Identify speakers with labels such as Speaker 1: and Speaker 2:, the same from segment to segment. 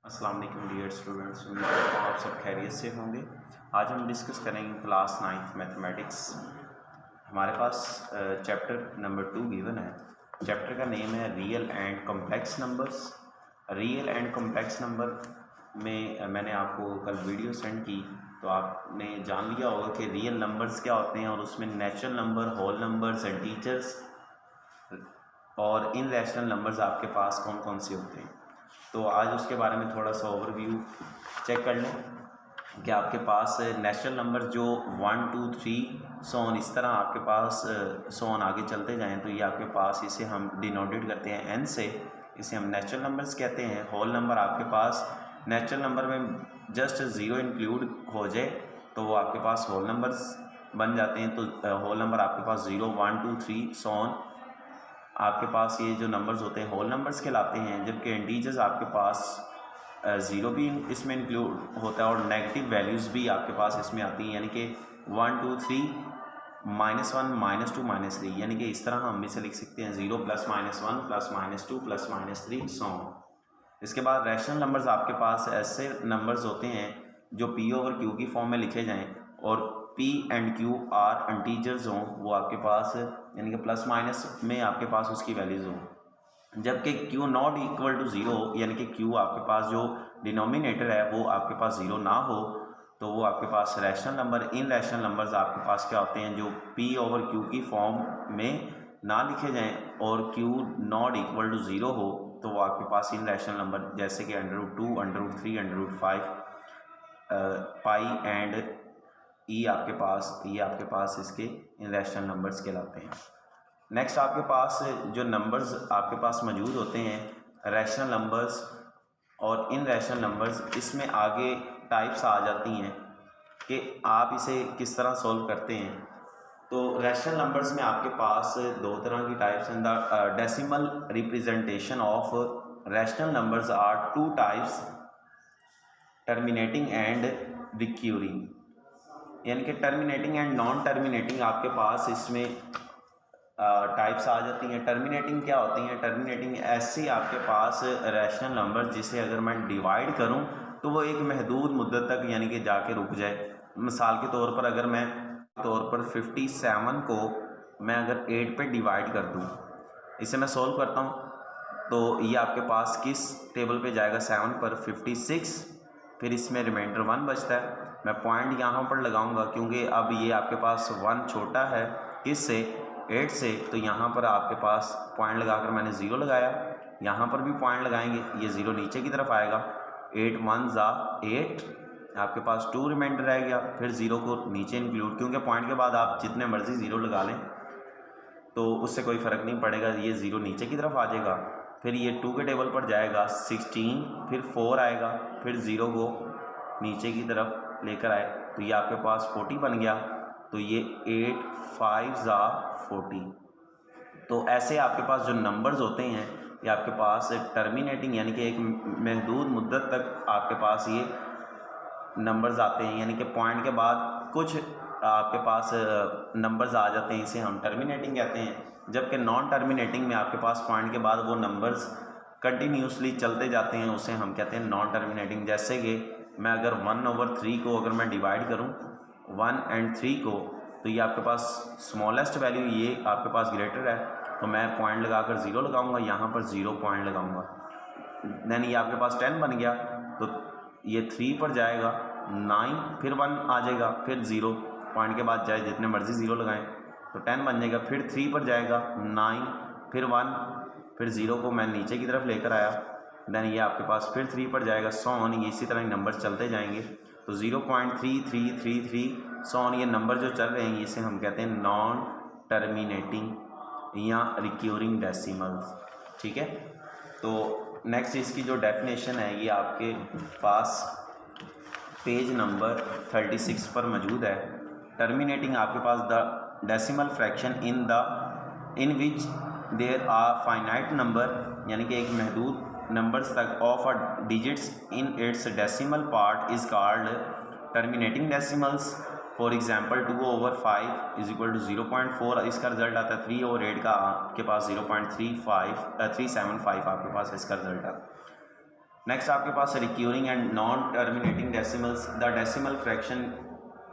Speaker 1: अस्सलाम वालेकुम dear students, उम्मीद करता हूँ आप सब खैरियत से होंगे। आज हम डिस्कस करेंगे क्लास 9th मैथमेटिक्स। हमारे पास चैप्टर नंबर 2 गिवन है। चैप्टर का नेम है real and complex numbers. Real and complex number में मैंने आपको कल वीडियो सेंड की, तो आपने जान लिया होगा कि रियल नंबर्स क्या होते हैं और उसमें natural number, whole numbers, integers और इनरैशनल नंबर्स आपके पास कौन कौन से होते हैं। तो आज उसके बारे में थोड़ा सा ओवरव्यू चेक कर लें कि आपके पास नेचुरल नंबर जो 1 2 3 सोन इस तरह आपके पास सोन आगे चलते जाएं, तो ये आपके पास इसे हम डिनोटेड करते हैं n से, इसे हम नेचुरल नंबर्स कहते हैं। होल नंबर आपके पास नेचुरल नंबर में जस्ट 0 इंक्लूड हो जाए तो वो आपके पास होल नंबर्स बन जाते हैं। तो होल नंबर आपके पास 0 1 2 3 सोन आपके पास ये जो नंबर्स होते हैं होल नंबर्स कहलाते हैं। जबकि इंटीजर्स आपके पास 0 भी इसमें इंक्लूड होता है और नेगेटिव वैल्यूज़ भी आपके पास इसमें आती हैं, यानी कि 1 2 3 -1 -2 -3, यानी कि इस तरह हम इसे लिख सकते हैं 0 +-1 +-2 +-3 सो। इसके बाद रैशनल नंबर्स आपके पास ऐसे नंबर्स होते हैं जो P/Q की फॉर्म में लिखे जाएँ और P and Q are integers हों, वो आपके पास यानी कि प्लस माइनस में आपके पास उसकी वैल्यूज़ हों। जबकि Q नॉट इक्वल टू 0 यानी कि Q आपके पास जो डिनोमिनेटर है वो आपके पास 0 ना हो, तो वो आपके पास रैशनल नंबर। इन रैशनल नंबर्स आपके पास क्या होते हैं जो P/Q की फॉर्म में ना लिखे जाएँ और Q नॉट इक्वल टू 0 हो, तो वो आपके पास इन रैशनल नंबर जैसे कि √2 √3 √5 पाई एंड ये आपके पास इसके इनरैशनल नंबर्स कहलाते हैं। नेक्स्ट आपके पास जो नंबर्स आपके पास मौजूद होते हैं रैशनल नंबर्स और इनरैशनल नंबर्स, इसमें आगे टाइप्स आ जाती हैं कि आप इसे किस तरह सॉल्व करते हैं। तो रैशनल नंबर्स में आपके पास दो तरह की टाइप्स हैं। The decimal representation of rational numbers are 2 types, terminating and recurring, यानी कि टर्मिनेटिंग एंड नॉन टर्मिनेटिंग आपके पास इसमें टाइप्स आ जाती हैं। टर्मिनेटिंग क्या होती हैं? टर्मिनेटिंग ऐसी आपके पास रैशनल नंबर जिसे अगर मैं डिवाइड करूं तो वो एक महदूद मुद्दत तक यानी कि जाके रुक जाए। मिसाल के तौर पर अगर मैं 57 को मैं अगर 8 पे डिवाइड कर दूं, इसे मैं सोल्व करता हूं तो ये आपके पास किस टेबल पे जाएगा? 7 पर 56, फिर इसमें रिमाइंडर 1 बचता है। मैं पॉइंट यहाँ पर लगाऊंगा क्योंकि अब ये आपके पास 1 छोटा है किससे? 8 से, तो यहाँ पर आपके पास पॉइंट लगाकर मैंने 0 लगाया। यहाँ पर भी पॉइंट लगाएंगे, ये 0 नीचे की तरफ आएगा। 8 1 8, आपके पास 2 रिमाइंडर रह गया। फिर 0 को नीचे इंक्लूड, क्योंकि पॉइंट के बाद आप जितने मर्जी 0 लगा लें तो उससे कोई फ़र्क नहीं पड़ेगा, ये 0 नीचे की तरफ आ जाएगा। फिर ये 2 के टेबल पर जाएगा 16, फिर 4 आएगा, फिर 0 को नीचे की तरफ लेकर आए तो ये आपके पास 40 बन गया। तो ये 8 5 40। तो ऐसे आपके पास जो नंबर्स होते हैं ये आपके पास टर्मिनेटिंग यानी कि एक महदूद मुद्दत तक आपके पास ये नंबर्स आते हैं, यानी कि पॉइंट के बाद कुछ आपके पास नंबर्स आ जाते हैं, इसे हम टर्मिनेटिंग कहते हैं। जबकि नॉन टर्मिनेटिंग में आपके पास पॉइंट के बाद वो नंबर्स कंटिन्यूसली चलते जाते हैं, उसे हम कहते हैं नॉन टर्मिनेटिंग। जैसे कि मैं अगर 1/3 को अगर मैं डिवाइड करूं 1 और 3 को, तो ये आपके पास स्मॉलेस्ट वैल्यू ये आपके पास ग्रेटर है, तो मैं पॉइंट लगाकर 0 लगाऊंगा, यहाँ पर 0 पॉइंट लगाऊंगा। देन ये आपके पास 10 बन गया, तो ये 3 पर जाएगा 9, फिर 1 आ जाएगा, फिर 0 पॉइंट के बाद जाए जितने मर्जी 0 लगाएं तो 10 बन जाएगा। फिर 3 पर जाएगा 9, फिर 1, फिर 0 को मैं नीचे की तरफ लेकर आया। देन ये आपके पास फिर 3 पर जाएगा, सॉन ये इसी तरह नंबर चलते जाएंगे। तो 0.3333 सॉन ये नंबर जो चल रहे हैं इसे हम कहते हैं नॉन टर्मिनेटिंग या रिक्यूरिंग डेसिमल्स। ठीक है, तो नेक्स्ट इसकी जो डेफिनेशन है ये आपके पास पेज नंबर 36 पर मौजूद है। टर्मिनेटिंग आपके पास the decimal fraction in which there are finite number, यानी कि एक महदूद नंबर्स तक of a digits in its decimal part is called terminating decimals. For example 2/5 = 0.4, इसका रिजल्ट आता है। 3/8 का आपके पास 0.375 आपके पास इसका रिजल्ट आता है। नेक्स्ट आपके पास recurring and non terminating decimals, the decimal fraction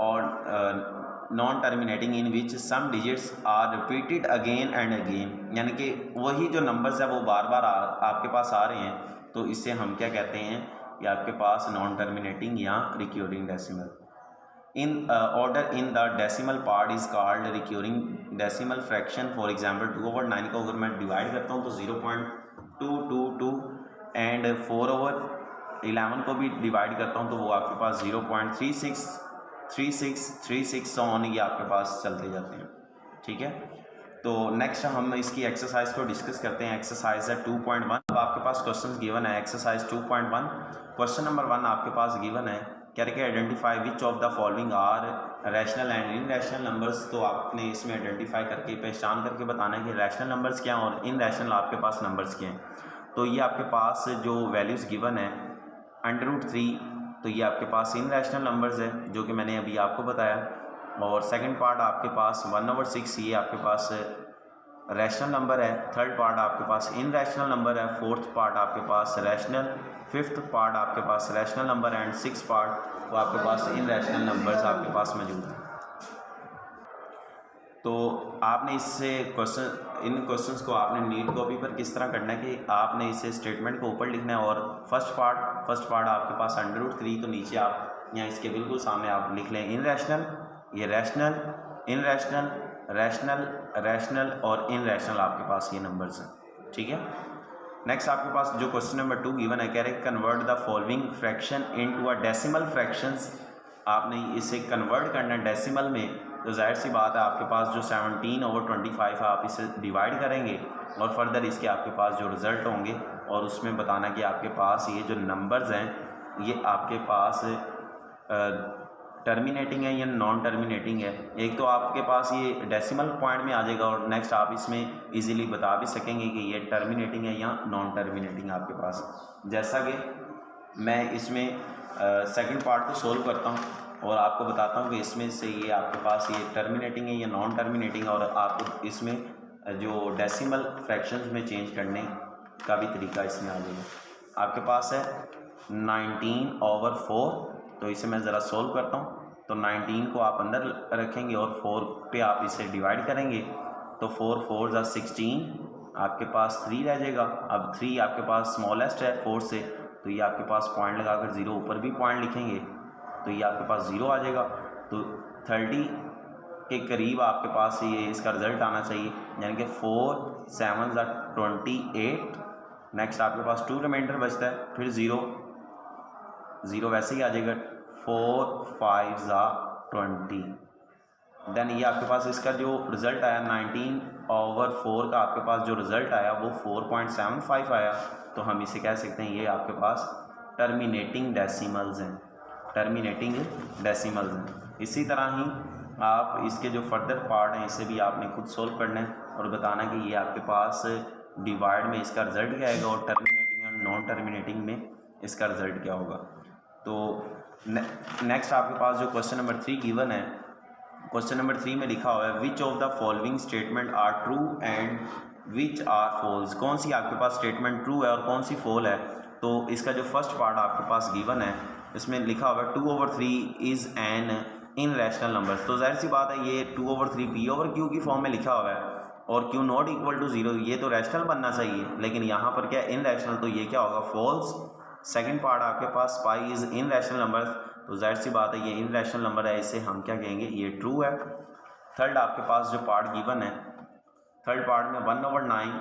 Speaker 1: और non terminating in which some digits are repeated again and again, यानी कि वही जो नंबर्स है वो बार बार आपके पास आ रहे हैं, तो इससे हम क्या कहते हैं, ये आपके पास नॉन टर्मिनेटिंग या recurring decimal. In order in the decimal part is called recurring decimal fraction. For example 2/9 को अगर मैं डिवाइड करता हूँ तो 0.222 एंड 4/11 को भी डिवाइड करता हूँ तो वो आपके पास 0.3636 ऑन ये आपके पास चलते जाते हैं। ठीक है, तो नेक्स्ट हम इसकी एक्सरसाइज को डिस्कस करते हैं। एक्सरसाइज है 2.1। अब आपके पास क्वेश्चन गिवन है एक्सरसाइज 2.1। क्वेश्चन नंबर 1 आपके पास गिवन है, क्या रखे identify which of the following are rational and irrational numbers. तो आपने इसमें आइडेंटिफाई करके पहचान करके बताना है कि रैशनल नंबर्स क्या हैं और इनरैशनल आपके पास नंबर्स क्या हैं। तो ये आपके पास जो वैल्यूज़ गिवन है √3, तो ये आपके पास इनरैशनल नंबर्स है जो कि मैंने अभी आपको बताया। और सेकंड पार्ट आपके पास 1/6, ये आपके पास रैशनल नंबर है। थर्ड पार्ट आपके पास इनरैशनल नंबर है। फोर्थ पार्ट आपके पास रैशनल, फिफ्थ पार्ट आपके पास rational number and six part वो आपके पास इनरैशनल नंबर्स आपके पास मौजूद हैं। तो आपने इससे इन क्वेश्चंस को आपने नीट कॉपी पर किस तरह करना है कि आपने इसे स्टेटमेंट को ऊपर लिखना है और फर्स्ट पार्ट आपके पास √3, तो नीचे आप यहाँ इसके बिल्कुल सामने आप लिख लें इनरैशनल, ये रैशनल, इनरैशनल, रैशनल और इनरैशनल आपके पास ये नंबर्स हैं। ठीक है, नेक्स्ट आपके पास जो क्वेश्चन नंबर 2 गिवन है, कह रहे convert the following fraction into a decimal fractions. आपने इसे कन्वर्ट करना है डेसिमल में, तो जाहिर सी बात है आपके पास जो 17/25 है आप इसे डिवाइड करेंगे और फर्दर इसके आपके पास जो रिज़ल्ट होंगे और उसमें बताना कि आपके पास ये जो नंबर्स हैं ये आपके पास टर्मिनेटिंग है या नॉन टर्मिनेटिंग है। एक तो आपके पास ये डेसिमल पॉइंट में आ जाएगा और नेक्स्ट आप इसमें इजीली बता भी सकेंगे कि ये टर्मिनेटिंग है या नॉन टर्मिनेटिंग आपके पास। जैसा कि मैं इसमें सेकंड पार्ट को सोल्व करता हूँ और आपको बताता हूँ कि इसमें से ये आपके पास ये टर्मिनेटिंग है या नॉन टर्मिनेटिंग, और आपको इसमें जो डेसिमल फ्रैक्शंस में चेंज करने का भी तरीका इसमें आ जाएगा। आपके पास है 19/4, तो इसे मैं ज़रा सोल्व करता हूँ। तो 19 को आप अंदर रखेंगे और 4 पे आप इसे डिवाइड करेंगे, तो 4 4 16, आपके पास 3 रह जाएगा। अब 3 आपके पास स्मॉलेस्ट है 4 से, तो ये आपके पास पॉइंट लगाकर 0 ऊपर भी पॉइंट लिखेंगे तो ये आपके पास 0 आ जाएगा। तो 30 के करीब आपके पास ये इसका रिज़ल्ट आना चाहिए, यानी कि 4 7 28। नेक्स्ट आपके पास 2 रिमाइंडर बचता है, फिर 0 वैसे ही आ जाएगा। 4 5 20। देन ये आपके पास इसका जो रिज़ल्ट आया 19/4 का आपके पास जो रिज़ल्ट आया वो 4.75 आया। तो हम इसे कह सकते हैं ये आपके पास टर्मिनेटिंग डेसिमल्स हैं, टर्मिनेटिंग डेसिमल्स हैं। इसी तरह ही आप इसके जो फर्दर पार्ट हैं इसे भी आपने खुद सोल्व करना है और बताना कि ये आपके पास डिवाइड में इसका रिज़ल्ट क्या आएगा और टर्मिनेटिंग और नॉन टर्मिनेटिंग में इसका रिज़ल्ट क्या होगा। तो नेक्स्ट आपके पास जो क्वेश्चन नंबर 3 गिवन है, क्वेश्चन नंबर 3 में लिखा हुआ है which of the following statement are true and which are false. कौन सी आपके पास स्टेटमेंट ट्रू है और कौन सी फॉल है। तो इसका जो फर्स्ट पार्ट आपके पास गिवन है इसमें लिखा हुआ है 2/3 इज़ एन इनरैशनल नंबर। तो जाहिर सी बात है ये 2/3 P/Q की फॉर्म में लिखा हुआ है और Q नॉट इक्वल टू 0, ये तो रैशनल बनना चाहिए, लेकिन यहाँ पर क्या है इनरैशनल, तो ये क्या होगा फॉल्स। सेकंड पार्ट आपके पास पाई इज़ इनरैशनल नंबर, तो जाहिर सी बात है ये इनरैशनल नंबर है, इसे हम क्या कहेंगे ये ट्रू है। थर्ड आपके पास जो पार्ट गिवन है, थर्ड पार्ट में 1/9,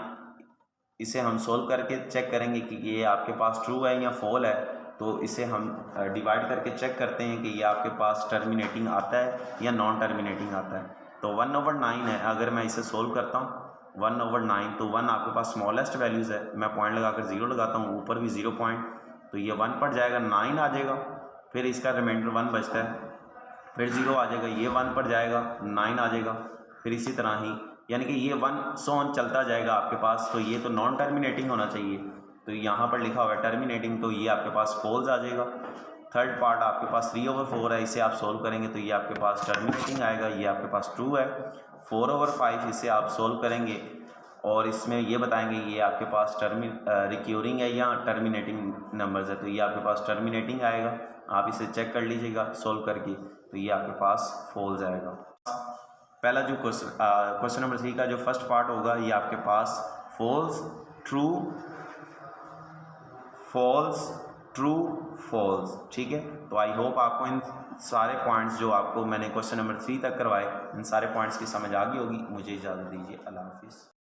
Speaker 1: इसे हम सोल्व करके चेक करेंगे कि ये आपके पास ट्रू है या फॉल है। तो इसे हम डिवाइड करके चेक करते हैं कि ये आपके पास टर्मिनेटिंग आता है या नॉन टर्मिनेटिंग आता है। तो 1/9 है, अगर मैं इसे सोल्व करता हूँ 1/9, तो 1 आपके पास स्मॉलेस्ट वैल्यूज़ है, मैं पॉइंट लगाकर 0 लगाता हूँ, ऊपर भी 0 पॉइंट, तो ये 1 पड़ जाएगा, 9 आ जाएगा, फिर इसका रिमाइंडर 1 बचता है, फिर 0 आ जाएगा, ये 1 पड़ जाएगा, 9 आ जाएगा, फिर इसी तरह ही यानी कि ये 1 सॉन चलता जाएगा आपके पास। तो ये तो नॉन टर्मिनेटिंग होना चाहिए, तो यहाँ पर लिखा हुआ है टर्मिनेटिंग, तो ये आपके पास फॉल्स आ जाएगा। थर्ड पार्ट आपके पास 3/4 है, इसे आप सोल्व करेंगे तो ये आपके पास टर्मिनेटिंग आएगा, ये आपके पास ट्रू है। 4/5 इसे आप सोल्व करेंगे और इसमें ये बताएंगे ये आपके पास रिक्यूरिंग है या टर्मिनेटिंग नंबर्स है। तो ये आपके पास टर्मिनेटिंग आएगा, आप इसे चेक कर लीजिएगा सॉल्व करके, तो ये आपके पास फॉल्स आएगा। पहला जो क्वेश्चन नंबर 3 का जो फर्स्ट पार्ट होगा ये आपके पास false, true, false, true, false, ठीक है। तो आई होप आपको इन सारे पॉइंट्स जो आपको मैंने क्वेश्चन नंबर 3 तक करवाए, इन सारे पॉइंट्स की समझ आ गई होगी। मुझे इजाज़त दीजिए, अल्लाह हाफिज़।